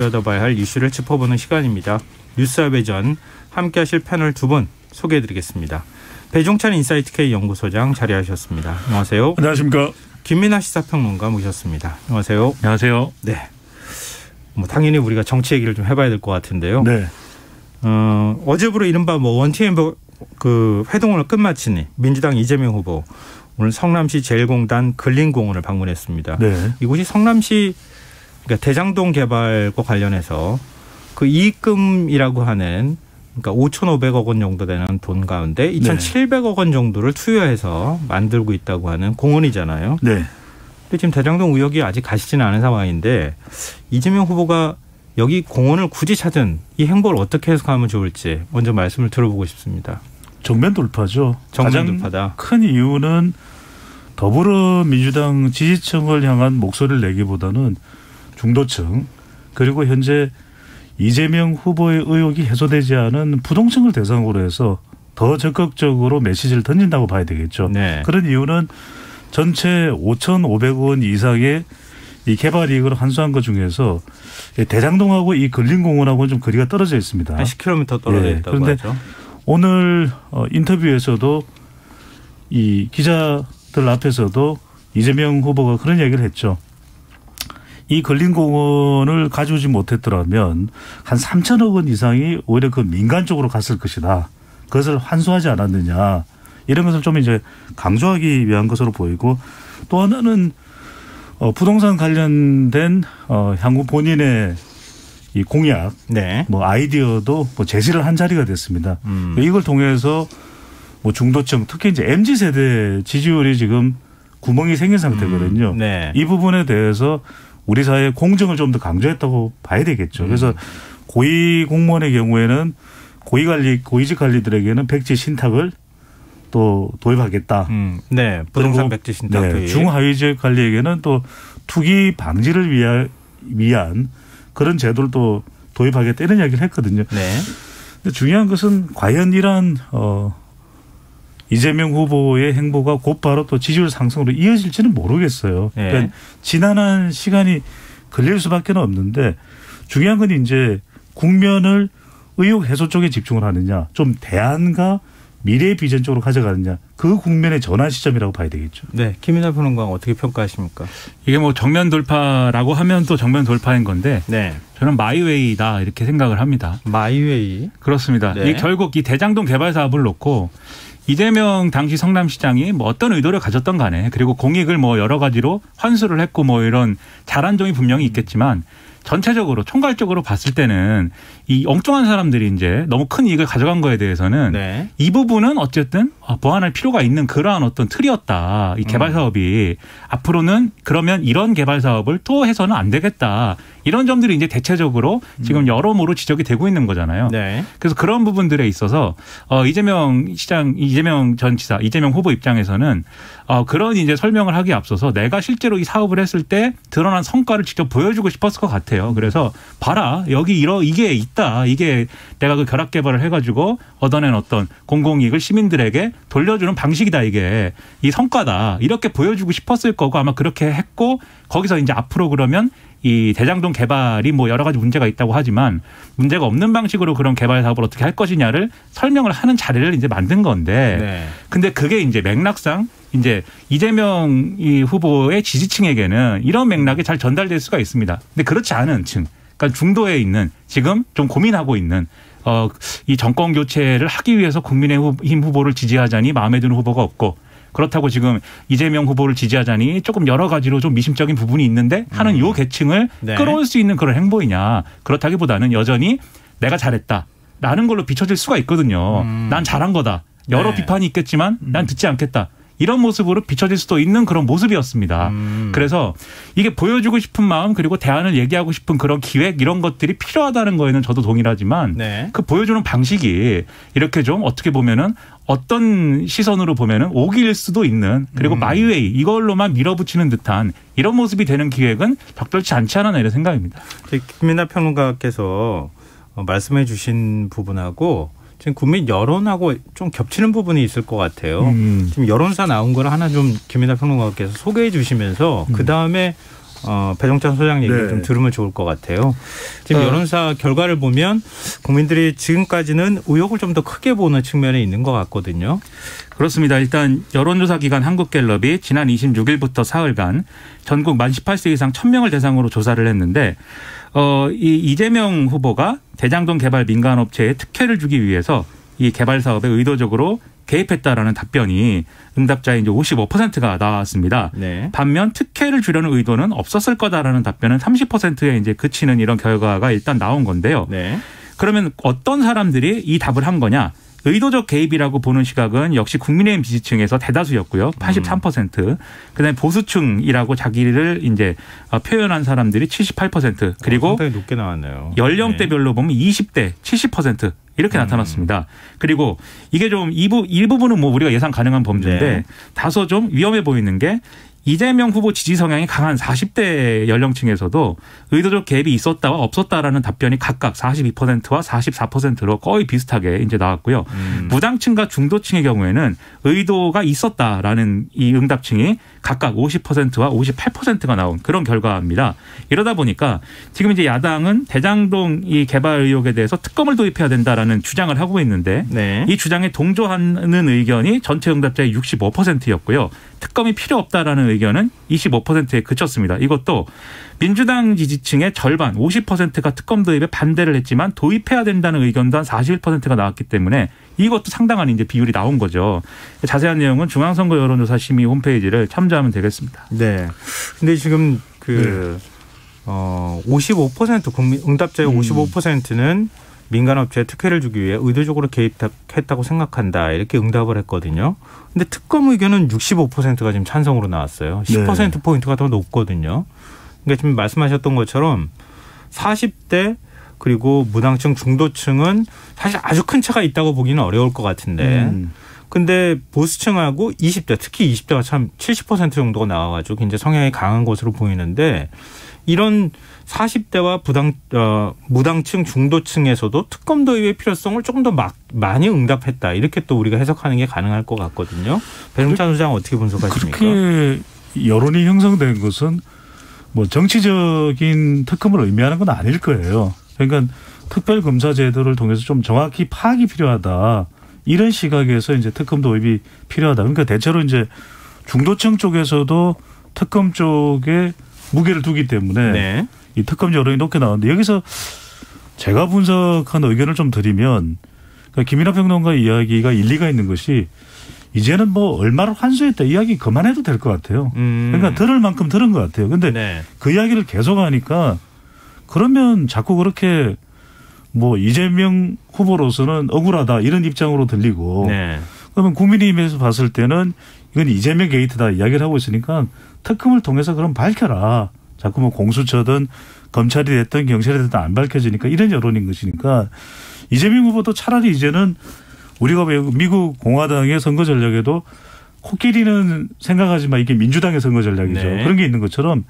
들여다봐야 할 이슈를 짚어보는 시간입니다. 뉴스아베전 함께하실 패널 두 분 소개해드리겠습니다. 배종찬 인사이트K 연구소장 자리하셨습니다. 안녕하세요. 안녕하십니까. 김민하 시사평론가 모셨습니다. 안녕하세요. 안녕하세요. 네. 당연히 우리가 정치 얘기를 좀 해봐야 될 것 같은데요. 네. 어제부로 이른바 원팀 그 회동을 끝마친 민주당 이재명 후보 오늘 성남시 제1공단 근린공원을 방문했습니다. 네. 이곳이 성남시 그러니까 대장동 개발과 관련해서 그 이익금이라고 하는 그러니까 5,500억 원 정도 되는 돈 가운데 2,700억 원 정도를 투여해서 만들고 있다고 하는 공원이잖아요. 네. 근데 지금 대장동 의혹이 아직 가시지는 않은 상황인데 이재명 후보가 여기 공원을 굳이 찾은 이 행보를 어떻게 해석하면 좋을지 먼저 말씀을 들어보고 싶습니다. 정면 돌파죠. 정면 돌파다. 가장 큰 이유는 더불어민주당 지지층을 향한 목소리를 내기보다는 중도층 그리고 현재 이재명 후보의 의혹이 해소되지 않은 부동층을 대상으로 해서 더 적극적으로 메시지를 던진다고 봐야 되겠죠. 네. 그런 이유는 전체 5,500억 원 이상의 이 개발 이익을 환수한 것 중에서 대장동하고 이 근린공원하고는 좀 거리가 떨어져 있습니다. 한 10km 떨어져 있다고 그런데 하죠. 오늘 인터뷰에서도 이 기자들 앞에서도 이재명 후보가 그런 얘기를 했죠. 이 근린공원을 가져오지 못했더라면 한 3천억 원 이상이 오히려 그 민간 쪽으로 갔을 것이다. 그것을 환수하지 않았느냐. 이런 것을 좀 이제 강조하기 위한 것으로 보이고 또 하나는 부동산 관련된 향후 본인의 이 공약, 네. 아이디어도 제시를 한 자리가 됐습니다. 이걸 통해서 중도층 특히 이제 MZ 세대 지지율이 지금 구멍이 생긴 상태거든요. 네. 이 부분에 대해서 우리 사회의 공정을 좀 더 강조했다고 봐야 되겠죠. 그래서 고위 공무원의 경우에는 고위직 관리들에게는 백지 신탁을 또 도입하겠다. 네, 부동산 백지 신탁. 네, 중하위직 관리에게는 또 투기 방지를 위한 그런 제도를 또 도입하겠다 이런 이야기를 했거든요. 네. 근데 중요한 것은 과연 이러한 이재명 후보의 행보가 곧바로 또 지지율 상승으로 이어질지는 모르겠어요. 네. 그러니까 지난한 시간이 걸릴 수밖에 없는데 중요한 건 이제 국면을 의혹 해소 쪽에 집중을 하느냐, 좀 대안과 미래의 비전 쪽으로 가져가느냐, 그 국면의 전환 시점이라고 봐야 되겠죠. 네, 김민하 평론가 어떻게 평가하십니까? 이게 정면 돌파라고 하면 또 정면 돌파인 건데, 네. 저는 마이웨이다 이렇게 생각을 합니다. 마이웨이? 그렇습니다. 네. 결국 이 대장동 개발 사업을 놓고 이재명 당시 성남시장이 어떤 의도를 가졌던 간에 그리고 공익을 여러 가지로 환수를 했고 이런 잘한 점이 분명히 있겠지만. 전체적으로 총괄적으로 봤을 때는 이 엉뚱한 사람들이 이제 너무 큰 이익을 가져간 거에 대해서는 네. 이 부분은 어쨌든 보완할 필요가 있는 그러한 어떤 틀이었다. 이 개발 사업이 앞으로는 그러면 이런 개발 사업을 또 해서는 안 되겠다. 이런 점들이 이제 대체적으로 지금 여러모로 지적이 되고 있는 거잖아요. 네. 그래서 그런 부분들에 있어서 이재명 전 지사, 이재명 후보 입장에서는 그런 이제 설명을 하기에 앞서서 내가 실제로 이 사업을 했을 때 드러난 성과를 직접 보여주고 싶었을 것 같아요. 그래서 봐라, 여기 이게 있다. 이게 내가 그 결합 개발을 해가지고 얻어낸 어떤 공공이익을 시민들에게 돌려주는 방식이다. 이게 이 성과다. 이렇게 보여주고 싶었을 거고 아마 그렇게 했고 거기서 이제 앞으로 그러면 이 대장동 개발이 여러 가지 문제가 있다고 하지만 문제가 없는 방식으로 그런 개발 사업을 어떻게 할 것이냐를 설명을 하는 자리를 이제 만든 건데, 네. 근데 그게 이제 맥락상 이제 이재명 이 후보의 지지층에게는 이런 맥락이 잘 전달될 수가 있습니다. 근데 그렇지 않은 층, 그러니까 중도에 있는 지금 좀 고민하고 있는 이 정권 교체를 하기 위해서 국민의힘 후보를 지지하자니 마음에 드는 후보가 없고. 그렇다고 지금 이재명 후보를 지지하자니 조금 여러 가지로 좀 미심적인 부분이 있는데 하는 이 계층을 네. 끌어올 수 있는 그런 행보이냐. 그렇다기보다는 여전히 내가 잘했다라는 걸로 비춰질 수가 있거든요. 난 잘한 거다. 여러 네. 비판이 있겠지만 난 듣지 않겠다. 이런 모습으로 비춰질 수도 있는 그런 모습이었습니다. 그래서 이게 보여주고 싶은 마음 그리고 대안을 얘기하고 싶은 그런 기획 이런 것들이 필요하다는 거에는 저도 동일하지만 네. 그 보여주는 방식이 이렇게 좀 어떻게 보면은 어떤 시선으로 보면은 오기일 수도 있는 그리고 마이웨이 이걸로만 밀어붙이는 듯한 이런 모습이 되는 기획은 적절치 않지 않았나 이런 생각입니다. 김민하 평론가께서 말씀해 주신 부분하고 지금 국민 여론하고 좀 겹치는 부분이 있을 것 같아요. 지금 여론사 나온 걸 하나 좀 김민하 평론가께서 소개해 주시면서 그다음에 배종찬 소장 얘기를 네. 좀 들으면 좋을 것 같아요. 지금 여론사 결과를 보면 국민들이 지금까지는 의혹을 좀 더 크게 보는 측면에 있는 것 같거든요. 그렇습니다. 일단 여론조사 기관 한국갤럽이 지난 26일부터 사흘간 전국 만 18세 이상 1,000명을 대상으로 조사를 했는데 이 이재명 후보가 대장동 개발 민간업체에 특혜를 주기 위해서 이 개발 사업에 의도적으로 개입했다라는 답변이 응답자의 이제 55%가 나왔습니다. 네. 반면 특혜를 주려는 의도는 없었을 거다라는 답변은 30%에 이제 그치는 이런 결과가 일단 나온 건데요. 네. 그러면 어떤 사람들이 이 답을 한 거냐? 의도적 개입이라고 보는 시각은 역시 국민의힘 지지층에서 대다수였고요. 83%. 그다음에 보수층이라고 자기를 이제 표현한 사람들이 78%. 그리고 상당히 높게 나왔네요. 연령대별로 보면 20대 70% 이렇게 나타났습니다. 그리고 이게 좀 일부분은 뭐 우리가 예상 가능한 범주인데 네. 다소 좀 위험해 보이는 게 이재명 후보 지지 성향이 강한 40대 연령층에서도 의도적 개입이 있었다와 없었다라는 답변이 각각 42%와 44%로 거의 비슷하게 이제 나왔고요. 무당층과 중도층의 경우에는 의도가 있었다라는 이 응답층이 각각 50%와 58%가 나온 그런 결과입니다. 이러다 보니까 지금 이제 야당은 대장동 이 개발 의혹에 대해서 특검을 도입해야 된다라는 주장을 하고 있는데 네. 이 주장에 동조하는 의견이 전체 응답자의 65%였고요. 특검이 필요 없다라는 의견은 25%에 그쳤습니다. 이것도 민주당 지지층의 절반 50%가 특검 도입에 반대를 했지만 도입해야 된다는 의견도 한 41%가 나왔기 때문에 이것도 상당한 이제 비율이 나온 거죠. 자세한 내용은 중앙선거 여론조사 심의 홈페이지를 참조하면 되겠습니다. 네. 근데 지금 55% 국민 응답자의 55%는 민간업체에 특혜를 주기 위해 의도적으로 개입했다고 생각한다. 이렇게 응답을 했거든요. 근데 특검 의견은 65%가 지금 찬성으로 나왔어요. 10%포인트가 더 높거든요. 그러니까 지금 말씀하셨던 것처럼 40대 그리고 무당층 중도층은 사실 아주 큰 차가 있다고 보기는 어려울 것 같은데 근데 보수층하고 20대 특히 20대가 참 70% 정도가 나와가지고 굉장히 성향이 강한 것으로 보이는데 이런 40대와 무당층 중도층에서도 특검 도입의 필요성을 조금 더 많이 응답했다. 이렇게 또 우리가 해석하는 게 가능할 것 같거든요. 배종찬 소장 어떻게 분석하십니까? 그렇게 여론이 형성된 것은 뭐 정치적인 특검을 의미하는 건 아닐 거예요. 그러니까 특별검사 제도를 통해서 좀 정확히 파악이 필요하다. 이런 시각에서 이제 특검 도입이 필요하다. 그러니까 대체로 이제 중도층 쪽에서도 특검 쪽에 무게를 두기 때문에 네. 이 특검 여론이 높게 나오는데 여기서 제가 분석한 의견을 좀 드리면 그러니까 김인하 평론가 이야기가 일리가 있는 것이 이제는 뭐 얼마를 환수했다 이야기 그만해도 될 것 같아요. 그러니까 들을 만큼 들은 것 같아요. 근데 네. 그 이야기를 계속하니까 그러면 자꾸 그렇게 뭐 이재명 후보로서는 억울하다 이런 입장으로 들리고 네. 그러면 국민의힘에서 봤을 때는 이건 이재명 게이트다 이야기를 하고 있으니까 특검을 통해서 그럼 밝혀라. 자꾸 뭐 공수처든 검찰이 됐든 경찰이 됐든 안 밝혀지니까 이런 여론인 것이니까 이재명 후보도 차라리 이제는 우리가 미국 공화당의 선거 전략에도 코끼리는 생각하지만 이게 민주당의 선거 전략이죠. 네. 그런 게 있는 것처럼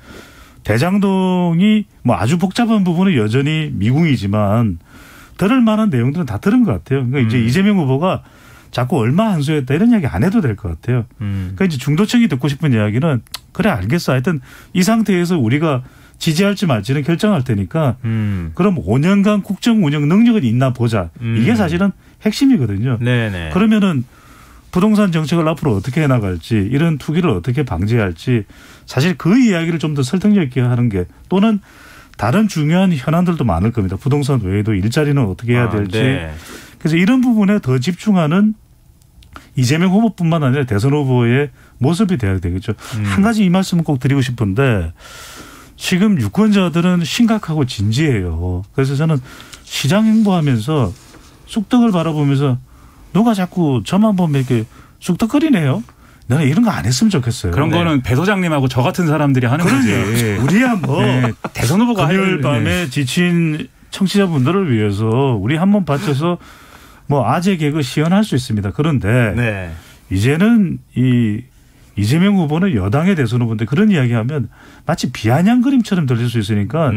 대장동이 뭐 아주 복잡한 부분은 여전히 미궁이지만 들을 만한 내용들은 다 들은 것 같아요. 그러니까 이제 이재명 후보가 자꾸 얼마 환수했다 이런 이야기 안 해도 될 것 같아요. 그러니까 이제 중도층이 듣고 싶은 이야기는 그래 알겠어. 하여튼 이 상태에서 우리가 지지할지 말지는 결정할 테니까 그럼 5년간 국정 운영 능력은 있나 보자. 이게 사실은 핵심이거든요. 네네. 그러면은 부동산 정책을 앞으로 어떻게 해나갈지 이런 투기를 어떻게 방지할지 사실 그 이야기를 좀 더 설득력 있게 하는 게 또는 다른 중요한 현안들도 많을 겁니다. 부동산 외에도 일자리는 어떻게 해야 될지. 네. 그래서 이런 부분에 더 집중하는 이재명 후보뿐만 아니라 대선 후보의 모습이 돼야 되겠죠. 한 가지 이 말씀은 꼭 드리고 싶은데 지금 유권자들은 심각하고 진지해요. 그래서 저는 시장 행보하면서 쑥떡을 바라보면서 누가 자꾸 저만 보면 이렇게 쑥떡거리네요. 나는 이런 거 안 했으면 좋겠어요. 그런 거는 배 소장님하고 저 같은 사람들이 하는 거지. 우리야 뭐 네, 대선 후보가 금요일 밤에 지친 청취자분들을 위해서 우리 한번 바쳐서 뭐 아재 개그 시연할 수 있습니다. 그런데 네. 이제는 이 이재명 후보는 여당의 대선 후보인데 그런 이야기하면 마치 비아냥 그림처럼 들릴 수 있으니까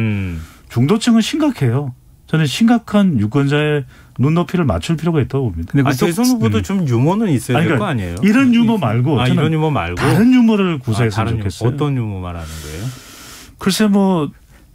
중도층은 심각해요. 저는 심각한 유권자의 눈높이를 맞출 필요가 있다고 봅니다. 근데 대선 후보도 좀 유머는 있어야 될 거 아니에요? 이런 유머 말고 이런 유머 말고 다른 유머를 구사했으면 다른 좋겠어요. 어떤 유머 말하는 거예요? 글쎄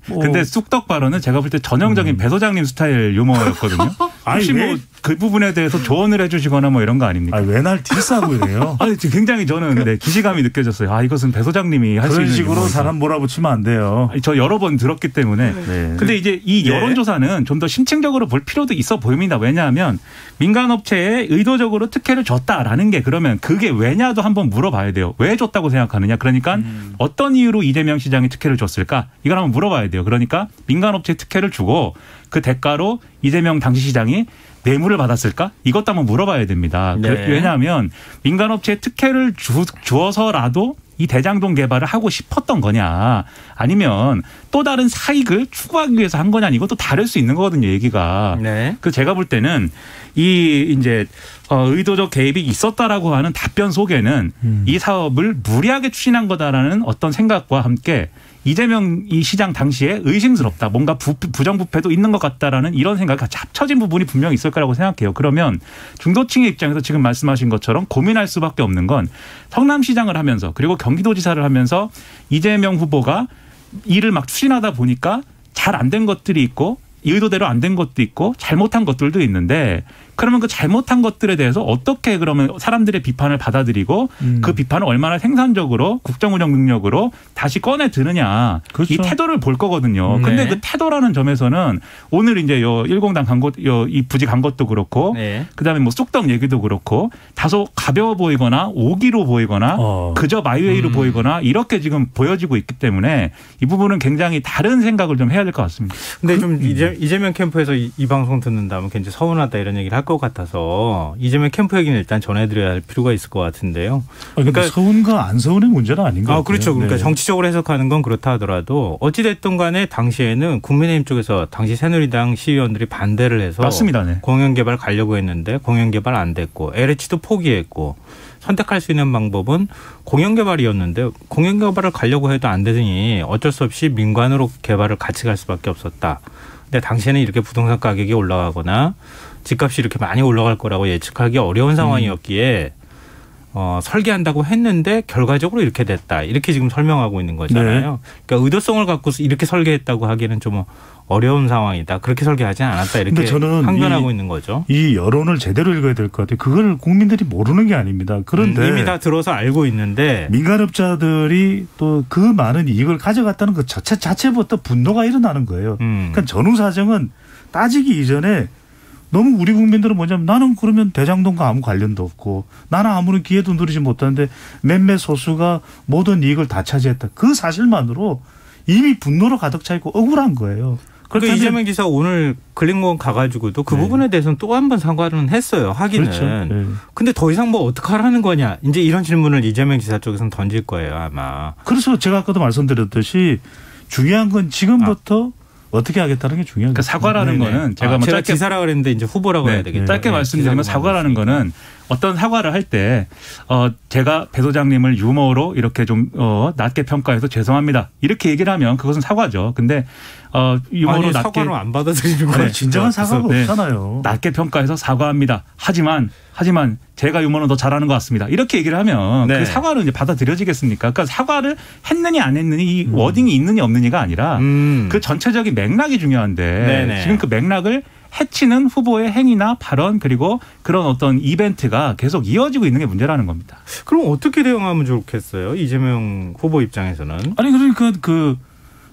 근데 쑥떡 발언은 제가 볼 때 전형적인 배 소장님 스타일 유머였거든요. 혹시 뭐 그 부분에 대해서 조언을 해주시거나 뭐 이런 거 아닙니까? 왜 날 디스하고 이래요? 아니 굉장히 저는 기시감이 느껴졌어요. 아 이것은 배 소장님이 할 수 있는 그런 식으로 유머이죠. 사람 몰아붙이면 안 돼요. 저 여러 번 들었기 때문에. 네. 근데 이제 이 여론조사는 좀 더 심층적으로 볼 필요도 있어 보입니다. 왜냐하면 민간업체에 의도적으로 특혜를 줬다라는 게 그러면 그게 왜냐도 한번 물어봐야 돼요. 왜 줬다고 생각하느냐. 그러니까 어떤 이유로 이재명 시장이 특혜를 줬을까? 이걸 한번 물어봐야 돼요. 그러니까 민간업체에 특혜를 주고 그 대가로 이재명 당시 시장이 뇌물을 받았을까? 이것도 한번 물어봐야 됩니다. 네. 왜냐하면 민간업체에 특혜를 주어서라도 이 대장동 개발을 하고 싶었던 거냐 아니면 또 다른 사익을 추구하기 위해서 한 거냐 이것도 다를 수 있는 거거든요 얘기가. 네. 그 제가 볼 때는 이 이제 의도적 개입이 있었다라고 하는 답변 속에는 이 사업을 무리하게 추진한 거다라는 어떤 생각과 함께 이재명 이 시장 당시에 의심스럽다. 뭔가 부정부패도 있는 것 같다라는 이런 생각이 같이 합쳐진 부분이 분명히 있을 거라고 생각해요. 그러면 중도층의 입장에서 지금 말씀하신 것처럼 고민할 수밖에 없는 건 성남시장을 하면서 그리고 경기도지사를 하면서 이재명 후보가 일을 막 추진하다 보니까 잘 안 된 것들이 있고 의도대로 안 된 것도 있고 잘못한 것들도 있는데 그러면 그 잘못한 것들에 대해서 어떻게 그러면 사람들의 비판을 받아들이고 그 비판을 얼마나 생산적으로 국정운영 능력으로 다시 꺼내 드느냐 그렇죠. 이 태도를 볼 거거든요. 근데 그 태도라는 점에서는 오늘 이제 일공당 간 것, 이 부지 간 것도 그렇고 그다음에 뭐 쑥떡 얘기도 그렇고 다소 가벼워 보이거나 오기로 보이거나 그저 마이웨이로 보이거나 이렇게 지금 보여지고 있기 때문에 이 부분은 굉장히 다른 생각을 좀 해야 될 것 같습니다. 근데 좀 이재명 캠프에서 이 방송 듣는다면 굉장히 서운하다 이런 얘기를 할 것 같아서 이재명 캠프 얘기는 일단 전해드려야 할 필요가 있을 것 같은데요. 그러니까 서운과 안 서운의 문제는 아닌 것 같아요. 그렇죠. 그러니까 정치적으로 해석하는 건 그렇다 하더라도 어찌됐든 간에 당시에는 국민의힘 쪽에서 당시 새누리당 시의원들이 반대를 해서 맞습니다. 네. 공영개발 가려고 했는데 공영개발 안 됐고 LH도 포기했고 선택할 수 있는 방법은 공영개발이었는데 공영개발을 가려고 해도 안 되더니 어쩔 수 없이 민관으로 개발을 같이 갈 수밖에 없었다. 근데 당시에는 이렇게 부동산 가격이 올라가거나 집값이 이렇게 많이 올라갈 거라고 예측하기 어려운 상황이었기에 설계한다고 했는데 결과적으로 이렇게 됐다. 이렇게 지금 설명하고 있는 거잖아요. 그러니까 의도성을 갖고 이렇게 설계했다고 하기에는 좀 어려운 상황이다. 그렇게 설계하지 않았다. 이렇게 저는 항변하고 있는 거죠. 이 여론을 제대로 읽어야 될 것 같아요. 그걸 국민들이 모르는 게 아닙니다. 그런데 이미 다 들어서 알고 있는데 민간업자들이 또 그 많은 이익을 가져갔다는 그 자체부터 분노가 일어나는 거예요. 그러니까 전후 사정은 따지기 이전에 너무 우리 국민들은 뭐냐면 나는 그러면 대장동과 아무 관련도 없고 나는 아무런 기회도 누리지 못하는데 몇몇 소수가 모든 이익을 다 차지했다. 그 사실만으로 이미 분노로 가득 차 있고 억울한 거예요. 그러니까 이재명 지사가 오늘 근린공원 가가지고도 그 부분에 대해서는 또 한 번 사과는 했어요. 하기는. 그렇죠. 근데 더 이상 뭐 어떻게 하라는 거냐. 이제 이런 질문을 이재명 지사 쪽에서는 던질 거예요 아마. 그래서 제가 아까도 말씀드렸듯이 중요한 건 지금부터 어떻게 하겠다는 게 중요한 그러니까 사과라는 거는 제가 제가 지사라 그랬는데 이제 후보라고 해야 되겠죠. 짧게 말씀드리면 사과라는 거는 어떤 사과를 할 때 제가 배 소장님을 유머로 이렇게 좀 낮게 평가해서 죄송합니다. 이렇게 얘기를 하면 그것은 사과죠. 근데 유머로 낮게 사과로 안 받아들이는 거예요. 진정한 사과가 없잖아요. 낮게 평가해서 사과합니다. 하지만 제가 유머는 더 잘하는 것 같습니다. 이렇게 얘기를 하면 그 사과를 이제 받아들여지겠습니까? 그러니까 사과를 했느냐 안 했느냐 이 워딩이 있느냐 없느냐가 아니라 그 전체적인 맥락이 중요한데 지금 그 맥락을 해치는 후보의 행위나 발언 그리고 그런 어떤 이벤트가 계속 이어지고 있는 게 문제라는 겁니다. 그럼 어떻게 대응하면 좋겠어요? 이재명 후보 입장에서는. 아니 그러니까 그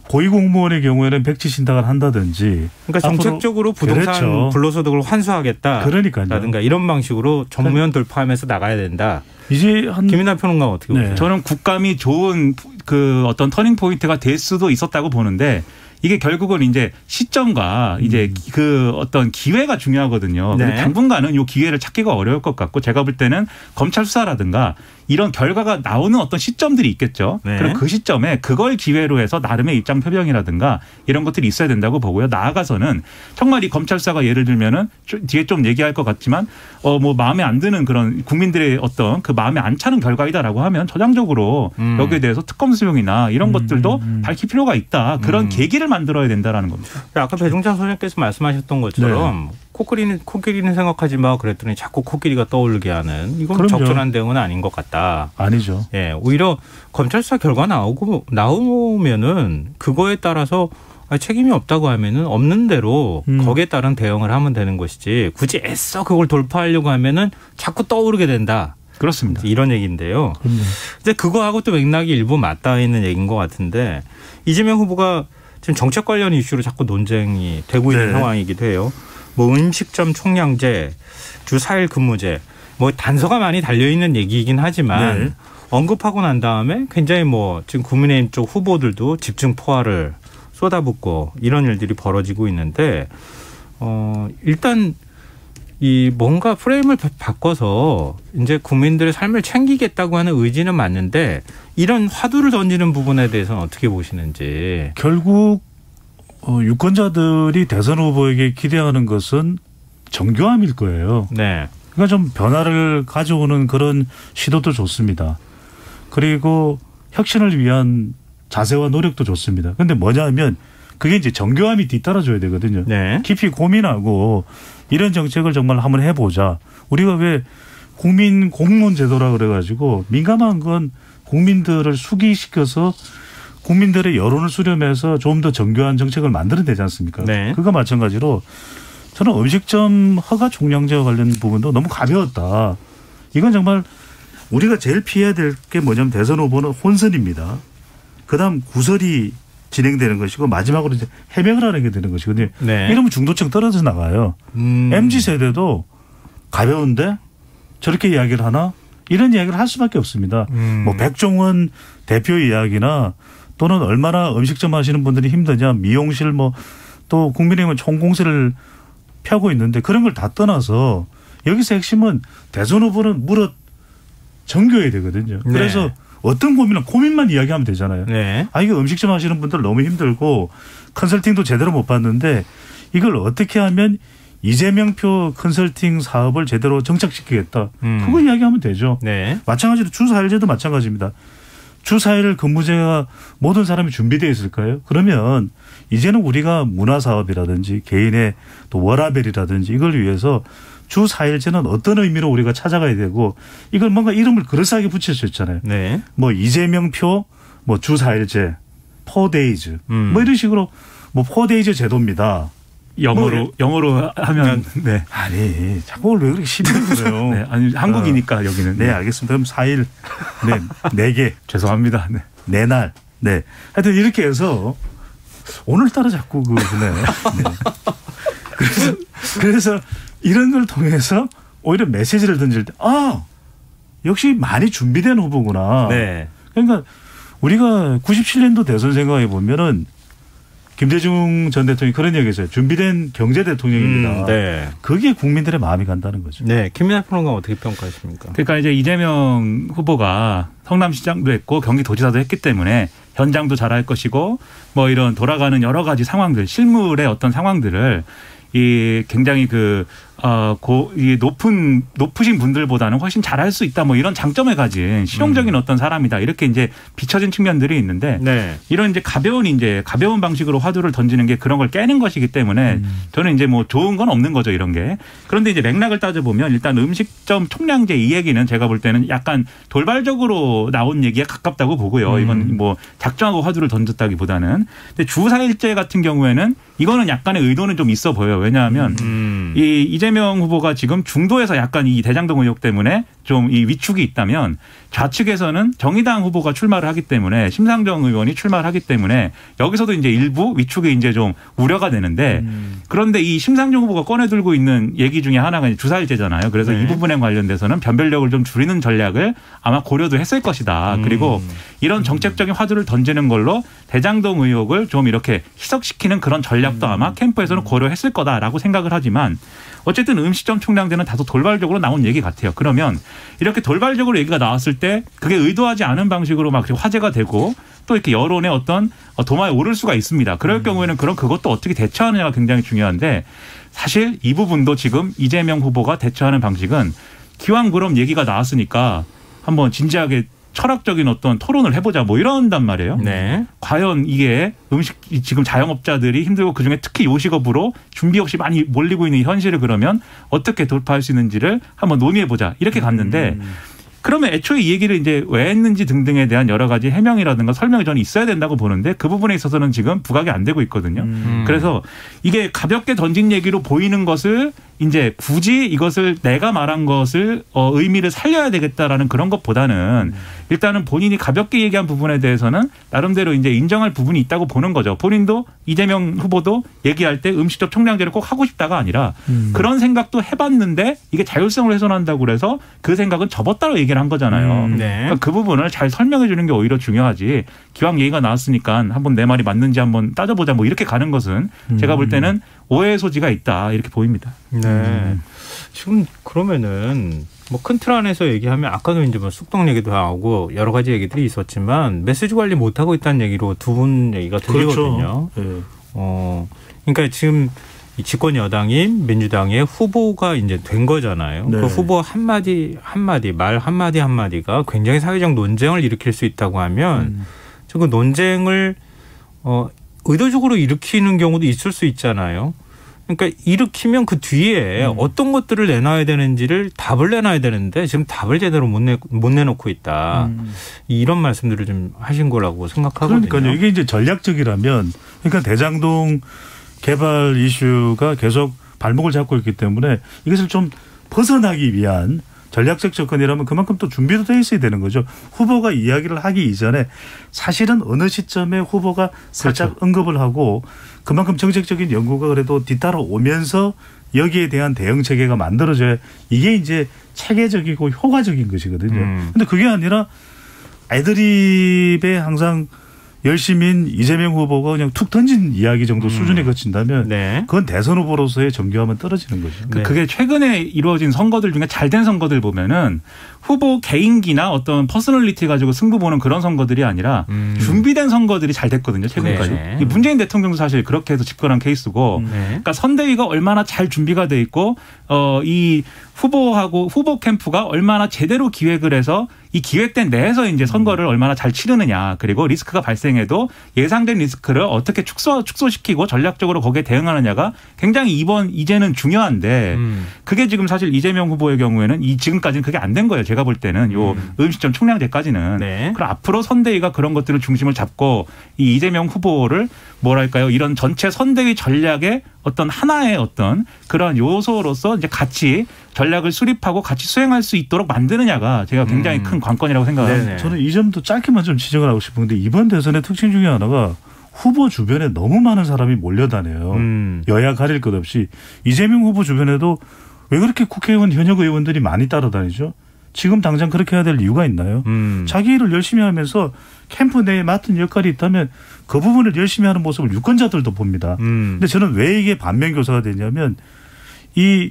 고위공무원의 경우에는 백지 신탁을 한다든지. 그러니까 정책적으로 부동산 불로소득을 환수하겠다. 그러니까요. 라든가 이런 방식으로 정무원 돌파하면서 나가야 된다. 이제 김인하 평론가 어떻게 보세요? 저는 국감이 좋은 그 어떤 터닝 포인트가 될 수도 있었다고 보는데 이게 결국은 이제 시점과 이제 그 어떤 기회가 중요하거든요. 근데 당분간은 이 기회를 찾기가 어려울 것 같고 제가 볼 때는 검찰 수사라든가 이런 결과가 나오는 어떤 시점들이 있겠죠. 그럼 그 시점에 그걸 기회로 해서 나름의 입장 표명이라든가 이런 것들이 있어야 된다고 보고요. 나아가서는 정말 이 검찰 수사가 예를 들면은 뒤에 좀 얘기할 것 같지만 뭐 마음에 안 드는 그런 국민들의 어떤 그 마음에 안 차는 결과이다라고 하면 저장적으로 여기에 대해서 특검 수용이나 이런 것들도 밝힐 필요가 있다. 그런 계기를 만들어야 된다라는 겁니다. 아까 배종찬 소장께서 말씀하셨던 것처럼 코끼리는 생각하지 마 그랬더니 자꾸 코끼리가 떠오르게 하는 이건 그럼요. 적절한 대응은 아닌 것 같다. 아니죠. 예, 오히려 검찰 수사 결과 나오면은 그거에 따라서 책임이 없다고 하면은 없는 대로 거기에 따른 대응을 하면 되는 것이지 굳이 애써 그걸 돌파하려고 하면은 자꾸 떠오르게 된다. 그렇습니다. 이런 얘기인데요. 근데 그거하고 또 맥락이 일부 맞닿아 있는 얘기인 것 같은데 이재명 후보가 지금 정책 관련 이슈로 자꾸 논쟁이 되고 있는 상황이기도 해요. 뭐 음식점 총량제, 주 4일 근무제, 뭐 단서가 많이 달려 있는 얘기이긴 하지만 언급하고 난 다음에 굉장히 뭐 지금 국민의힘 쪽 후보들도 집중 포화를 쏟아붓고 이런 일들이 벌어지고 있는데 일단 이 뭔가 프레임을 바꿔서 이제 국민들의 삶을 챙기겠다고 하는 의지는 맞는데 이런 화두를 던지는 부분에 대해서는 어떻게 보시는지. 결국 유권자들이 대선 후보에게 기대하는 것은 정교함일 거예요. 네. 그러니까 좀 변화를 가져오는 그런 시도도 좋습니다. 그리고 혁신을 위한 자세와 노력도 좋습니다. 그런데 뭐냐 하면 그게 이제 정교함이 뒤따라줘야 되거든요. 네. 깊이 고민하고 이런 정책을 정말 한번 해보자. 우리가 왜 국민 공무원 제도라 그래가지고 민감한 건 국민들을 수기시켜서 국민들의 여론을 수렴해서 좀 더 정교한 정책을 만들어야 되지 않습니까? 네. 그거 마찬가지로 저는 음식점 허가 총량제와 관련 부분도 너무 가벼웠다. 이건 정말 우리가 제일 피해야 될 게 뭐냐면 대선 후보는 혼선입니다. 그다음 구설이 진행되는 것이고 마지막으로 이제 해명을 하는 게 되는 것이거든요. 네. 이러면 중도층 떨어져 나가요. MZ세대도 가벼운데 저렇게 이야기를 하나? 이런 이야기를 할 수밖에 없습니다. 뭐 백종원 대표 이야기나 또는 얼마나 음식점 하시는 분들이 힘드냐, 미용실 뭐 또 국민의힘은 총공세를 펴고 있는데 그런 걸 다 떠나서 여기서 핵심은 대선 후보는 무릇 정교해야 되거든요. 네. 그래서 어떤 고민만 이야기하면 되잖아요. 네. 이게 음식점 하시는 분들 너무 힘들고 컨설팅도 제대로 못 받는데 이걸 어떻게 하면 이재명표 컨설팅 사업을 제대로 정착시키겠다. 그거 이야기하면 되죠. 네. 마찬가지로 주 4일제도 마찬가지입니다. 주 4일 근무제가 모든 사람이 준비되어 있을까요? 그러면 이제는 우리가 문화사업이라든지 개인의 또 워라벨이라든지 이걸 위해서 주 4일제는 어떤 의미로 우리가 찾아가야 되고 이걸 뭔가 이름을 그럴싸하게 붙일 수 있잖아요. 네. 뭐 이재명표 뭐 주 4일제 4days 뭐 이런 식으로 뭐 4days 제도입니다. 영어로 하면 네. 아니 자꾸 왜 그렇게 힘들어요? 네. 아니 한국이니까 여기는. 네 알겠습니다. 그럼 4일 네 4개 죄송합니다. 네. 4날 네 하여튼 이렇게 해서 오늘따라 자꾸 그러네. 네. 그래서 이런 걸 통해서 오히려 메시지를 던질 때 역시 많이 준비된 후보구나. 네. 그러니까 우리가 97년도 대선 생각해 보면은 김대중 전 대통령이 그런 얘기했어요. 준비된 경제 대통령입니다. 네. 그게 국민들의 마음이 간다는 거죠. 네. 김민하 평론가 어떻게 평가하십니까? 그러니까 이제 이재명 후보가 성남시장도 했고 경기도지사도 했기 때문에 현장도 잘할 것이고 뭐 이런 돌아가는 여러 가지 상황들, 실물의 어떤 상황들을 이 굉장히 이 높으신 분들보다는 훨씬 잘할 수 있다. 뭐 이런 장점을 가진 실용적인 어떤 사람이다. 이렇게 이제 비춰진 측면들이 있는데 네. 이런 이제 가벼운 방식으로 화두를 던지는 게 그런 걸 깨는 것이기 때문에 저는 이제 뭐 좋은 건 없는 거죠. 이런 게. 그런데 이제 맥락을 따져보면 일단 음식점 총량제 이 얘기는 제가 볼 때는 약간 돌발적으로 나온 얘기에 가깝다고 보고요. 이건 뭐 작정하고 화두를 던졌다기보다는. 근데 주 4일제 같은 경우에는 이거는 약간의 의도는 좀 있어 보여요. 왜냐하면 이 이재명 후보가 지금 중도에서 약간 이 대장동 의혹 때문에 좀 이 위축이 있다면 좌측에서는 정의당 후보가 출마를 하기 때문에 심상정 의원이 출마를 하기 때문에 여기서도 이제 일부 위축이 이제 좀 우려가 되는데 그런데 이 심상정 후보가 꺼내들고 있는 얘기 중에 하나가 이제 주사일제잖아요. 그래서 이 부분에 관련돼서는 변별력을 좀 줄이는 전략을 아마 고려도 했을 것이다. 그리고 이런 정책적인 화두를 던지는 걸로 대장동 의혹을 좀 이렇게 희석시키는 그런 전략도 아마 캠프에서는 고려했을 거다라고 생각을 하지만 어쨌든 음식점 총량제는 다소 돌발적으로 나온 얘기 같아요. 그러면 이렇게 돌발적으로 얘기가 나왔을 때 그게 의도하지 않은 방식으로 막 화제가 되고 또 이렇게 여론의 어떤 도마에 오를 수가 있습니다. 그럴 경우에는 그것도 어떻게 대처하느냐가 굉장히 중요한데 사실 이 부분도 지금 이재명 후보가 대처하는 방식은 기왕 그럼 얘기가 나왔으니까 한번 진지하게 철학적인 어떤 토론을 해보자 뭐 이런단 말이에요. 네. 과연 이게 음식 지금 자영업자들이 힘들고 그중에 특히 요식업으로 준비 없이 많이 몰리고 있는 이 현실을 그러면 어떻게 돌파할 수 있는지를 한번 논의해보자 이렇게 갔는데 그러면 애초에 이 얘기를 이제 왜 했는지 등등에 대한 여러 가지 해명이라든가 설명이 저는 있어야 된다고 보는데 그 부분에 있어서는 지금 부각이 안 되고 있거든요. 그래서 이게 가볍게 던진 얘기로 보이는 것을 이제 굳이 이것을 내가 말한 것을 의미를 살려야 되겠다라는 그런 것보다는 일단은 본인이 가볍게 얘기한 부분에 대해서는 나름대로 이제 인정할 부분이 있다고 보는 거죠. 본인도 이재명 후보도 얘기할 때 음식점 총량제를 꼭 하고 싶다가 아니라 그런 생각도 해봤는데 이게 자율성을 훼손한다고 그래서 그 생각은 접었다고 얘기를 한 거잖아요. 네. 그러니까 그 부분을 잘 설명해 주는 게 오히려 중요하지. 기왕 얘기가 나왔으니까 한번 내 말이 맞는지 한번 따져보자 뭐 이렇게 가는 것은 제가 볼 때는 오해의 소지가 있다 이렇게 보입니다. 네. 지금 그러면은 뭐 큰 틀 안에서 얘기하면 아까도 이제 뭐 쑥떡 얘기도 나오고 여러 가지 얘기들이 있었지만 메시지 관리 못 하고 있다는 얘기로 두 분 얘기가 들리거든요. 그렇죠. 그러니까 지금 이 집권 여당인 민주당의 후보가 이제 된 거잖아요. 네. 그 후보 한마디 말 한마디가 굉장히 사회적 논쟁을 일으킬 수 있다고 하면 그 논쟁을 의도적으로 일으키는 경우도 있을 수 있잖아요. 그러니까 일으키면 그 뒤에 어떤 것들을 내놔야 되는지를 답을 내놔야 되는데 지금 답을 제대로 못 내놓고 있다. 이런 말씀들을 좀 하신 거라고 생각하거든요. 그러니까요. 이게 이제 전략적이라면 그러니까 대장동 개발 이슈가 계속 발목을 잡고 있기 때문에 이것을 좀 벗어나기 위한 전략적 접근이라면 그만큼 또 준비도 돼 있어야 되는 거죠. 후보가 이야기를 하기 이전에 사실은 어느 시점에 후보가 살짝 그렇죠. 언급을 하고 그만큼 정책적인 연구가 그래도 뒤따라 오면서 여기에 대한 대응 체계가 만들어져야 이게 이제 체계적이고 효과적인 것이거든요. 그런데 그게 아니라 애드립에 항상 열심인 이재명 후보가 그냥 툭 던진 이야기 정도 수준에 그친다면 네. 그건 대선 후보로서의 정교함은 떨어지는 거죠. 네. 그게 최근에 이루어진 선거들 중에 잘된 선거들 보면은 후보 개인기나 어떤 퍼스널리티 가지고 승부 보는 그런 선거들이 아니라 준비된 선거들이 잘 됐거든요. 최근까지. 네. 문재인 대통령도 사실 그렇게 해서 집권한 케이스고 네. 그러니까 선대위가 얼마나 잘 준비가 돼 있고 이 후보하고 후보 캠프가 얼마나 제대로 기획을 해서 이 기획된 내에서 이제 선거를 얼마나 잘 치르느냐 그리고 리스크가 발생해도 예상된 리스크를 어떻게 축소시키고 전략적으로 거기에 대응하느냐가 굉장히 이제는 중요한데 그게 지금 사실 이재명 후보의 경우에는 지금까지는 그게 안 된 거예요. 제가 볼 때는 요 음식점 총량제까지는. 네. 그럼 앞으로 선대위가 그런 것들을 중심을 잡고 이 이재명 후보를 뭐랄까요 이런 전체 선대위 전략의 어떤 하나의 어떤 그런 요소로서 이제 같이 전략을 수립하고 같이 수행할 수 있도록 만드느냐가 제가 굉장히 큰 관건이라고 생각합니다. 저는 이 점도 짧게만 좀 지적을 하고 싶은데 이번 대선의 특징 중에 하나가 후보 주변에 너무 많은 사람이 몰려다녀요. 여야 가릴 것 없이. 이재명 후보 주변에도 왜 그렇게 국회의원 현역 의원들이 많이 따라다니죠? 지금 당장 그렇게 해야 될 이유가 있나요? 자기 일을 열심히 하면서 캠프 내에 맡은 역할이 있다면 그 부분을 열심히 하는 모습을 유권자들도 봅니다. 근데 저는 왜 이게 반면교사가 되냐면 이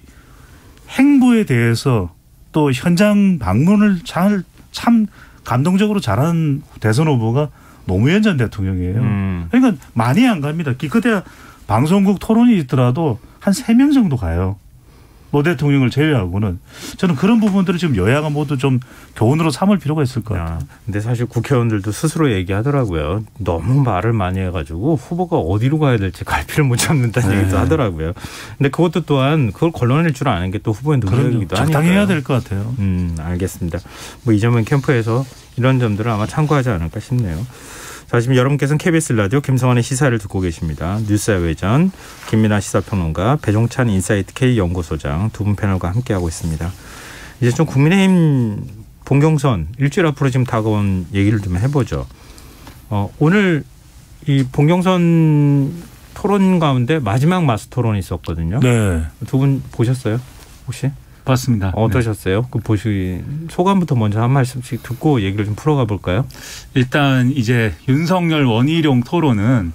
행보에 대해서 또 현장 방문을 참 감동적으로 잘하는 대선 후보가 노무현 전 대통령이에요. 그러니까 많이 안 갑니다. 기껏해야 방송국 토론이 있더라도 한 3명 정도 가요. 노 대통령을 제외하고는. 저는 그런 부분들을 지금 여야가 모두 좀 교훈으로 삼을 필요가 있을 것 같아요. 근데 사실 국회의원들도 스스로 얘기하더라고요. 너무 말을 많이 해가지고 후보가 어디로 가야 될지 갈피를 못 잡는다는 얘기도 하더라고요. 근데 그것도 또한 그걸 걸러낼 줄 아는 게 또 후보의 능력이기도 하니까요. 적당히 해야 될 것 같아요. 알겠습니다. 뭐 이재명 캠프에서 이런 점들을 아마 참고하지 않을까 싶네요. 자, 지금 여러분께서는 KBS 라디오 김성환의 시사를 듣고 계십니다. 뉴스의 외전 김민아 시사평론가 배종찬 인사이트 K연구소장 두 분 패널과 함께하고 있습니다. 이제 좀 국민의힘 본경선 일주일 앞으로 지금 다가온 얘기를 좀 해보죠. 오늘 이 본경선 토론 가운데 마지막 마스 토론이 있었거든요. 네. 두 분 보셨어요? 혹시? 봤습니다. 어떠셨어요? 그 소감부터 먼저 한 말씀씩 듣고 얘기를 좀 풀어가 볼까요? 일단 이제 윤석열 원희룡 토론은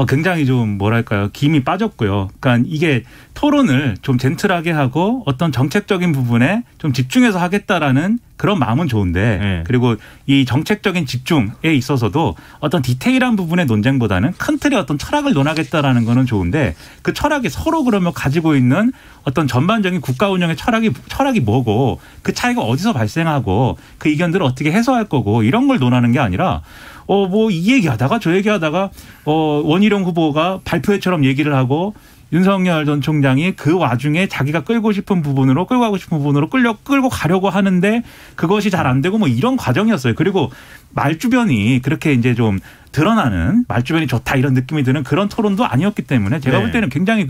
굉장히 좀 뭐랄까요 김이 빠졌고요. 그러니까 이게 토론을 좀 젠틀하게 하고 어떤 정책적인 부분에 좀 집중해서 하겠다라는 그런 마음은 좋은데 네. 그리고 이 정책적인 집중에 있어서도 어떤 디테일한 부분의 논쟁보다는 큰 틀의 어떤 철학을 논하겠다라는 거는 좋은데 그 철학이 서로 그러면 가지고 있는 어떤 전반적인 국가 운영의 철학이 뭐고 그 차이가 어디서 발생하고 그 의견들을 어떻게 해소할 거고 이런 걸 논하는 게 아니라 뭐 이 얘기하다가 저 얘기하다가 원희룡 후보가 발표회처럼 얘기를 하고 윤석열 전 총장이 그 와중에 자기가 끌고 가고 싶은 부분으로 끌고 가려고 하는데 그것이 잘 안 되고 뭐 이런 과정이었어요. 그리고 말주변이 그렇게 이제 좀 드러나는 말주변이 좋다 이런 느낌이 드는 그런 토론도 아니었기 때문에 제가 볼 때는 굉장히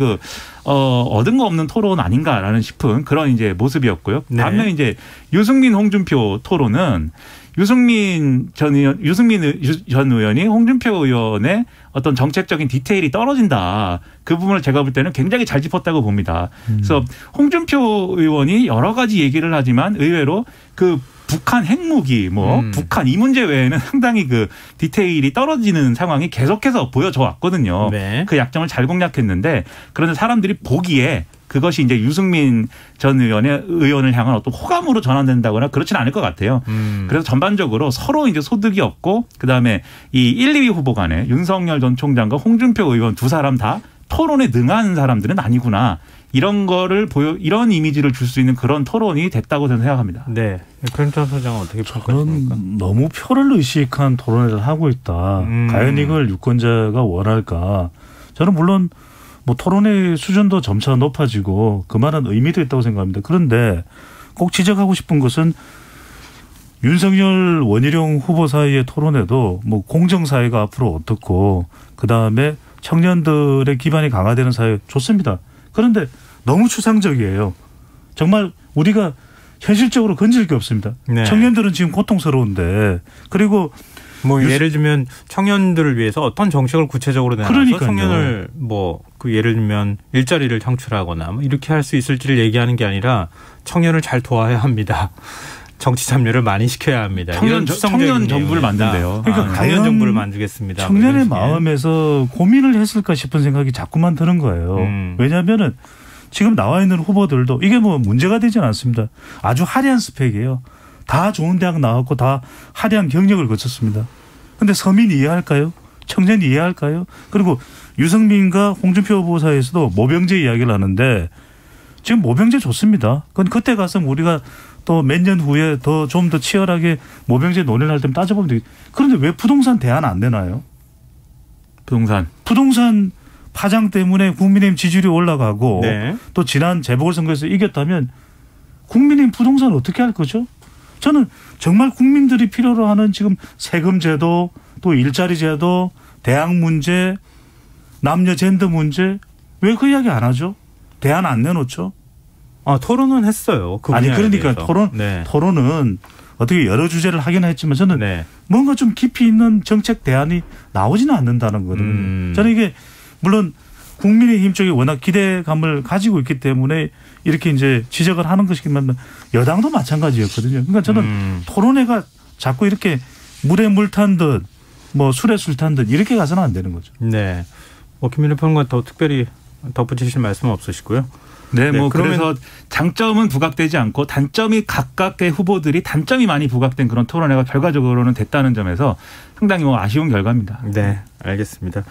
얻은 거 없는 토론 아닌가라는 싶은 그런 이제 모습이었고요. 반면 이제 유승민 홍준표 토론은 유승민 전 의원이 홍준표 의원의 어떤 정책적인 디테일이 떨어진다. 그 부분을 제가 볼 때는 굉장히 잘 짚었다고 봅니다. 그래서 홍준표 의원이 여러 가지 얘기를 하지만 의외로 그 북한 핵무기 북한 이 문제 외에는 상당히 그 디테일이 떨어지는 상황이 계속해서 보여져 왔거든요. 네. 그 약점을 잘 공략했는데 그런데 사람들이 보기에 그것이 이제 유승민 전 의원을 향한 어떤 호감으로 전환된다거나 그렇지는 않을 것 같아요. 그래서 전반적으로 서로 이제 소득이 없고 그다음에 이 1, 2위 후보 간에 윤석열 전 총장과 홍준표 의원 두 사람 다 토론에 능한 사람들은 아니구나. 이런 이미지를 줄 수 있는 그런 토론이 됐다고 저는 생각합니다. 네. 변희찬 소장은 어떻게 평가하십니까? 너무 표를 의식한 토론회를 하고 있다. 과연 이걸 유권자가 원할까? 저는 물론 뭐 토론의 수준도 점차 높아지고 그만한 의미도 있다고 생각합니다. 그런데 꼭 지적하고 싶은 것은 윤석열 원희룡 후보 사이의 토론에도 뭐 공정사회가 앞으로 어떻고 그다음에 청년들의 기반이 강화되는 사회 좋습니다. 그런데 너무 추상적이에요. 정말 우리가 현실적으로 건질 게 없습니다. 네. 청년들은 지금 고통스러운데 그리고 뭐 예를 들면 청년들을 위해서 어떤 정책을 구체적으로 내놔서 청년을 그 예를 들면 일자리를 창출하거나 뭐 이렇게 할 수 있을지를 얘기하는 게 아니라 청년을 잘 도와야 합니다. 정치 참여를 많이 시켜야 합니다. 청년 정부를 만든대요. 그러니까 청년 정부를 만들겠습니다. 청년의 마음에서 고민을 했을까 싶은 생각이 자꾸만 드는 거예요. 왜냐하면은 지금 나와 있는 후보들도 이게 뭐 문제가 되지는 않습니다. 아주 화려한 스펙이에요. 다 좋은 대학 나왔고 다 화려한 경력을 거쳤습니다. 그런데 서민 이해할까요? 청년 이해할까요? 그리고 유승민과 홍준표 후보 사이에서도 모병제 이야기를 하는데 지금 모병제 좋습니다. 그건 그때 가서 우리가 또 몇 년 후에 좀 더 치열하게 모병제 논의를 할 때 따져보면 되겠죠. 그런데 왜 부동산 대안 안 되나요? 부동산 파장 때문에 국민의힘 지지율이 올라가고 네. 또 지난 재보궐선거에서 이겼다면 국민의힘 부동산 어떻게 할 거죠? 저는 정말 국민들이 필요로 하는 지금 세금 제도 또 일자리 제도 대학 문제 남녀 젠더 문제 왜 그 이야기 안 하죠? 대안 안 내놓죠? 토론은 했어요. 아니 그러니까 토론은 어떻게 여러 주제를 하긴 했지만 저는 뭔가 좀 깊이 있는 정책 대안이 나오지는 않는다는 거거든요. 저는 이게 물론 국민의힘 쪽이 워낙 기대감을 가지고 있기 때문에 이렇게 이제 지적을 하는 것이기만 여당도 마찬가지였거든요. 그러니까 저는 토론회가 자꾸 이렇게 물에 물 탄 듯 뭐 술에 술 탄 듯 이렇게 가서는 안 되는 거죠. 네. 김민우 평론가 더 특별히 덧붙이실 말씀은 없으시고요? 네, 그래서 장점은 부각되지 않고 단점이 각각의 후보들이 단점이 많이 부각된 그런 토론회가 결과적으로는 됐다는 점에서 상당히 아쉬운 결과입니다. 네, 알겠습니다.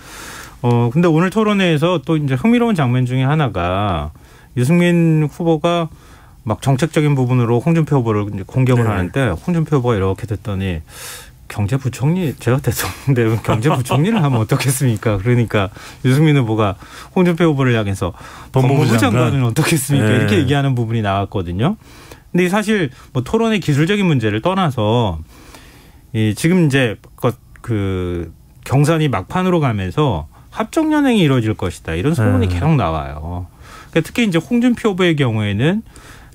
근데 오늘 토론회에서 또 이제 흥미로운 장면 중에 하나가 유승민 후보가 막 정책적인 부분으로 홍준표 후보를 이제 공격을 하는데 홍준표 후보가 이렇게 됐더니 경제부총리 제가 대통령 되면 경제부총리를 하면 어떻겠습니까? 그러니까 유승민 후보가 홍준표 후보를 향해서 법무부 장관은 어떻겠습니까? 이렇게 얘기하는 부분이 나왔거든요. 근데 사실 뭐 토론의 기술적인 문제를 떠나서 지금 이제 그 경선이 막판으로 가면서 합종 연행이 이루어질 것이다 이런 소문이 계속 나와요. 그러니까 특히 이제 홍준표 후보의 경우에는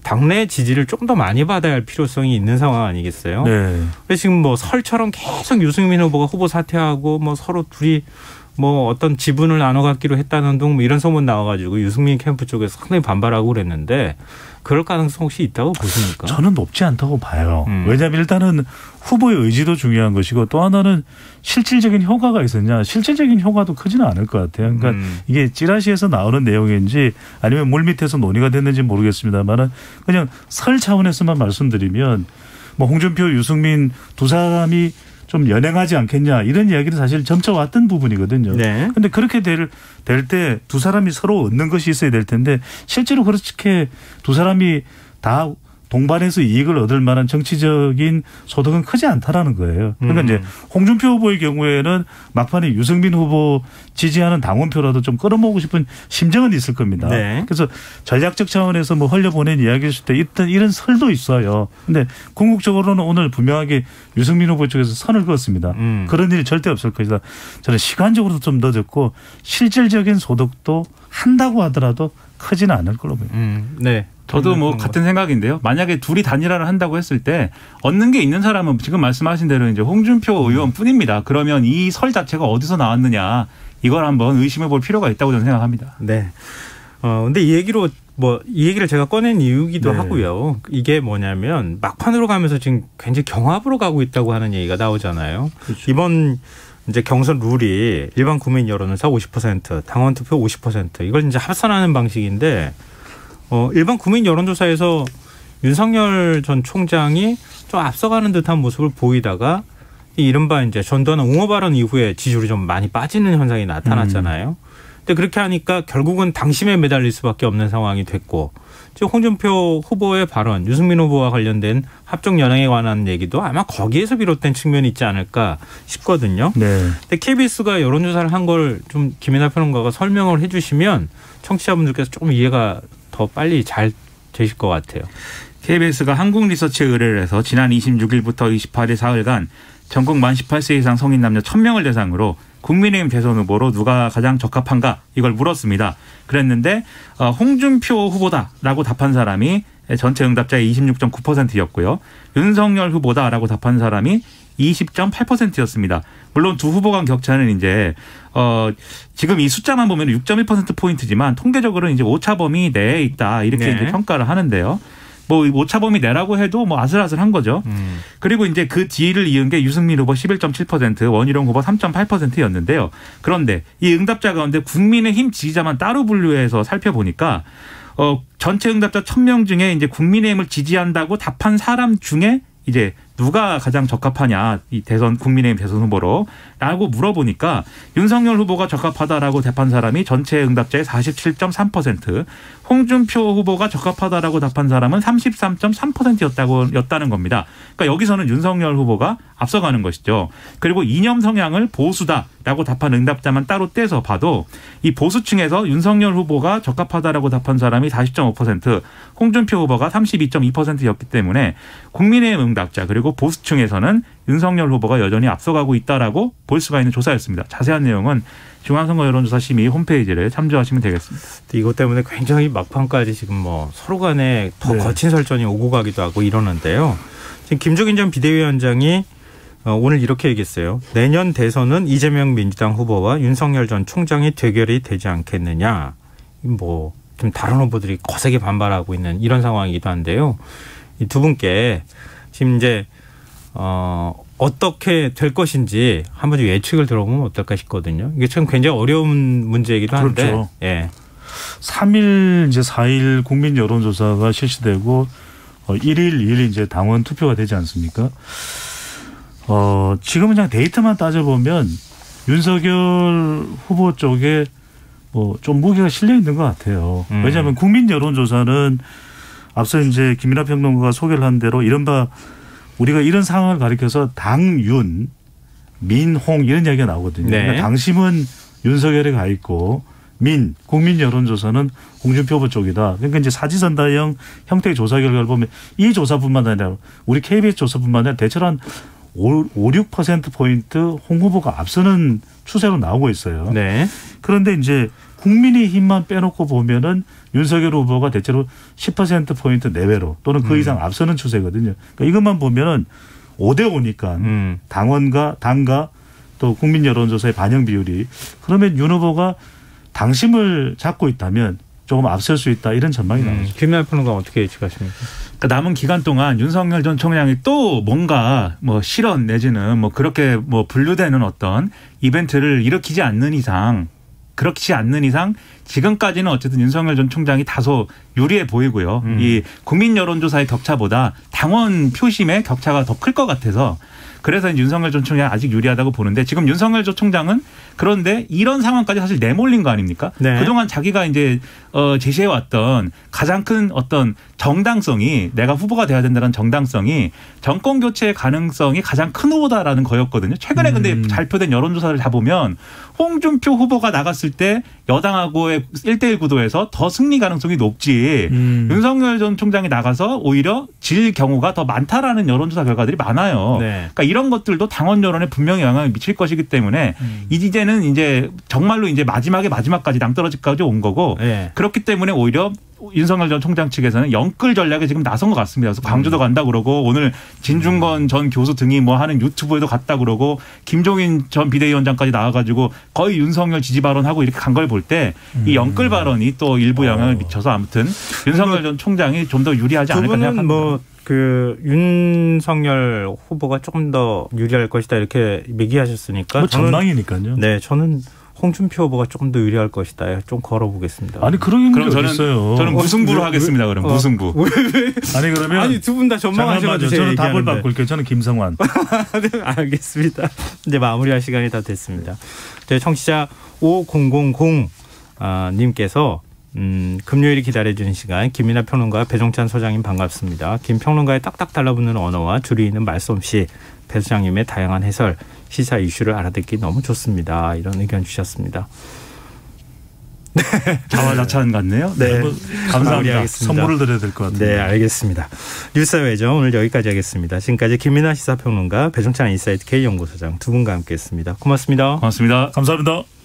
당내 지지를 좀 더 많이 받아야 할 필요성이 있는 상황 아니겠어요? 네. 그래서 지금 뭐 설처럼 계속 유승민 후보가 후보 사퇴하고 뭐 서로 둘이 뭐 어떤 지분을 나눠 갖기로 했다는 등 뭐 이런 소문 나와가지고 유승민 캠프 쪽에서 상당히 반발하고 그랬는데 그럴 가능성 혹시 있다고 보십니까? 저는 높지 않다고 봐요. 왜냐하면 일단은 후보의 의지도 중요한 것이고 또 하나는 실질적인 효과가 있었냐. 실질적인 효과도 크지는 않을 것 같아요. 그러니까 이게 찌라시에서 나오는 내용인지 아니면 물밑에서 논의가 됐는지 모르겠습니다만은 그냥 설 차원에서만 말씀드리면 뭐 홍준표, 유승민 두 사람이 좀 연행하지 않겠냐 이런 이야기를 사실 점쳐왔던 부분이거든요. 그런데 네. 그렇게 될 때 두 사람이 서로 얻는 것이 있어야 될 텐데 실제로 그렇게 두 사람이 다 동반해서 이익을 얻을 만한 정치적인 소득은 크지 않다라는 거예요. 그러니까 이제 홍준표 후보의 경우에는 막판에 유승민 후보 지지하는 당원표라도 좀 끌어모으고 싶은 심정은 있을 겁니다. 네. 그래서 전략적 차원에서 뭐 흘려보낸 이야기일 때 이런 설도 있어요. 근데 궁극적으로는 오늘 분명하게 유승민 후보 쪽에서 선을 그었습니다. 그런 일이 절대 없을 것이다. 저는 시간적으로도 좀 늦었고 실질적인 소득도 한다고 하더라도 크지는 않을 걸로 보입니다. 네. 저도 뭐 같은 생각인데요. 만약에 둘이 단일화를 한다고 했을 때 얻는 게 있는 사람은 지금 말씀하신 대로 이제 홍준표 의원뿐입니다. 그러면 이 설 자체가 어디서 나왔느냐 이걸 한번 의심해 볼 필요가 있다고 저는 생각합니다. 네. 근데 이 얘기를 제가 꺼낸 이유기도 네. 하고요. 이게 뭐냐면 막판으로 가면서 지금 굉장히 경합으로 가고 있다고 하는 얘기가 나오잖아요. 그렇죠. 이번 이제 경선 룰이 일반 국민 여론조사 50%, 당원 투표 50% 이걸 이제 합산하는 방식인데 일반 국민 여론조사에서 윤석열 전 총장이 좀 앞서가는 듯한 모습을 보이다가 이른바 이제 전두환 옹호 발언 이후에 지지율이 좀 많이 빠지는 현상이 나타났잖아요. 근데 그렇게 하니까 결국은 당심에 매달릴 수밖에 없는 상황이 됐고, 지금 홍준표 후보의 발언, 유승민 후보와 관련된 합종 연행에 관한 얘기도 아마 거기에서 비롯된 측면이 있지 않을까 싶거든요. 네. 근데 KBS가 여론조사를 한 걸 좀 김연아 평론가가 설명을 해주시면 청취자분들께서 조금 이해가 더 빨리 잘 되실 것 같아요. KBS가 한국리서치에 의뢰를 해서 지난 26일부터 28일 사흘간 전국 만 18세 이상 성인 남녀 1000명을 대상으로 국민의힘 대선 후보로 누가 가장 적합한가 이걸 물었습니다. 그랬는데 홍준표 후보다라고 답한 사람이 전체 응답자의 26.9%였고요. 윤석열 후보다라고 답한 사람이 20.8%였습니다. 물론 두 후보 간 격차는 이제 지금 이 숫자만 보면 6.1%포인트지만 통계적으로는 이제 오차범위 내에 있다 이렇게 네. 이제 평가를 하는데요. 뭐 오차범위 내라고 해도 뭐 아슬아슬한 거죠. 그리고 이제 그 뒤를 이은 게 유승민 후보 11.7%, 원희룡 후보 3.8%였는데요. 그런데 이 응답자 가운데 국민의힘 지지자만 따로 분류해서 살펴보니까 전체 응답자 1000명 중에 이제 국민의힘을 지지한다고 답한 사람 중에 이제 누가 가장 적합하냐 이 대선 국민의힘 대선 후보로라고 물어보니까 윤석열 후보가 적합하다라고 답한 사람이 전체 응답자의 47.3%, 홍준표 후보가 적합하다라고 답한 사람은 33.3%였다는 겁니다. 그러니까 여기서는 윤석열 후보가 앞서가는 것이죠. 그리고 이념 성향을 보수다라고 답한 응답자만 따로 떼서 봐도 이 보수층에서 윤석열 후보가 적합하다라고 답한 사람이 40.5%, 홍준표 후보가 32.2%였기 때문에 국민의힘 응답자 그리고 보수층에서는 윤석열 후보가 여전히 앞서가고 있다라고 볼 수가 있는 조사였습니다. 자세한 내용은 중앙선거 여론조사 심의 홈페이지를 참조하시면 되겠습니다. 이것 때문에 굉장히 막판까지 지금 뭐 서로 간에 더 네. 거친 설전이 오고 가기도 하고 이러는데요. 지금 김종인 전 비대위원장이 오늘 이렇게 얘기했어요. 내년 대선은 이재명 민주당 후보와 윤석열 전 총장이 대결이 되지 않겠느냐. 뭐 좀 다른 후보들이 거세게 반발하고 있는 이런 상황이기도 한데요. 이 두 분께 지금 이제 어떻게 될 것인지 한번 예측을 들어보면 어떨까 싶거든요. 이게 참 굉장히 어려운 문제이기도 한데. 그렇죠. 예. 3일 이제 4일 국민 여론조사가 실시되고 1일 2일 이제 당원 투표가 되지 않습니까? 지금은 그냥 데이터만 따져보면 윤석열 후보 쪽에 뭐 좀 무게가 실려 있는 것 같아요. 왜냐하면 국민 여론조사는 앞서 이제 김연아 평론가가 소개를 한 대로 이른바 우리가 이런 상황을 가리켜서 당윤, 민홍 이런 이야기가 나오거든요. 네. 그러니까 당심은 윤석열에 가 있고 국민 여론조사는 홍준표 후보 쪽이다. 그러니까 이제 사지선다형 형태의 조사 결과를 보면 이 조사뿐만 아니라 우리 KBS 조사뿐만 아니라 대체로 한 6%포인트 홍 후보가 앞서는 추세로 나오고 있어요. 네. 그런데 이제 국민의힘만 빼놓고 보면은 윤석열 후보가 대체로 10%포인트 내외로 또는 그 이상 앞서는 추세거든요. 그러니까 이것만 보면은 5대5니까 당과 또 국민 여론조사의 반영 비율이 그러면 윤 후보가 당심을 잡고 있다면 조금 앞설 수 있다 이런 전망이 나오죠. 김연아 평론가 어떻게 예측하십니까? 그러니까 남은 기간 동안 윤석열 전 총장이 또 뭔가 뭐 실언 내지는 뭐 그렇게 뭐 분류되는 어떤 이벤트를 일으키지 않는 이상 그렇지 않는 이상 지금까지는 어쨌든 윤석열 전 총장이 다소 유리해 보이고요. 이 국민 여론조사의 격차보다 당원 표심의 격차가 더 클 것 같아서 그래서 윤석열 전 총장이 아직 유리하다고 보는데 지금 윤석열 전 총장은 그런데 이런 상황까지 사실 내몰린 거 아닙니까? 네. 그동안 자기가 이제 제시해왔던 가장 큰 어떤 정당성이 내가 후보가 돼야 된다는 정당성이 정권 교체의 가능성이 가장 큰 후보다라는 거였거든요. 최근에 근데 발표된 여론조사를 다 보면 홍준표 후보가 나갔을 때 여당하고의 1대1 구도에서 더 승리 가능성이 높지 윤석열 전 총장이 나가서 오히려 질 경우가 더 많다라는 여론조사 결과들이 많아요. 네. 그러니까 이런 것들도 당원 여론에 분명히 영향을 미칠 것이기 때문에 이제는 이제 정말로 이제 마지막까지 낭떠러지까지 온 거고 네. 그렇기 때문에 오히려 윤석열 전 총장 측에서는 영끌 전략에 지금 나선 것 같습니다. 그래서 광주도 간다 그러고 오늘 진중권 전 교수 등이 뭐 하는 유튜브에도 갔다 그러고 김종인 전 비대위원장까지 나와가지고 거의 윤석열 지지 발언하고 이렇게 간 걸 볼 때 이 영끌 발언이 또 일부 영향을 미쳐서 아무튼 윤석열 전 총장이 좀 더 유리하지 않을까 생각합니다. 뭐 그 윤석열 후보가 조금 더 유리할 것이다 이렇게 얘기하셨으니까 뭐 전망이니까요. 네, 저는 홍준표 후보가 조금 더 유리할 것이다. 좀 걸어보겠습니다. 아니 그런 게 저는 있어요. 저는 무승부로 하겠습니다. 그럼 무승부. 아니 그러면 아니 두 분 다 전망하셔가지고 저는 답을 바꿀게요. 저는 김성환. 네, 알겠습니다. 이제 마무리할 시간이 다 됐습니다. 저희 청취자 5000 님께서 금요일이 기다려주는 시간 김민하 평론가 배종찬 소장님 반갑습니다. 김 평론가의 딱딱 달라붙는 언어와 줄이는 말솜씨 배 소장님의 다양한 해설 시사 이슈를 알아듣기 너무 좋습니다. 이런 의견 주셨습니다. 자화자찬 같네요. 네, 감사합니다. 선물을 드려야 될 것 같습니다. 네, 알겠습니다. 뉴스외죠. 오늘 여기까지 하겠습니다. 지금까지 김민하 시사평론가 배종찬 인사이트 K연구소장 두 분과 함께했습니다. 고맙습니다. 고맙습니다. 감사합니다.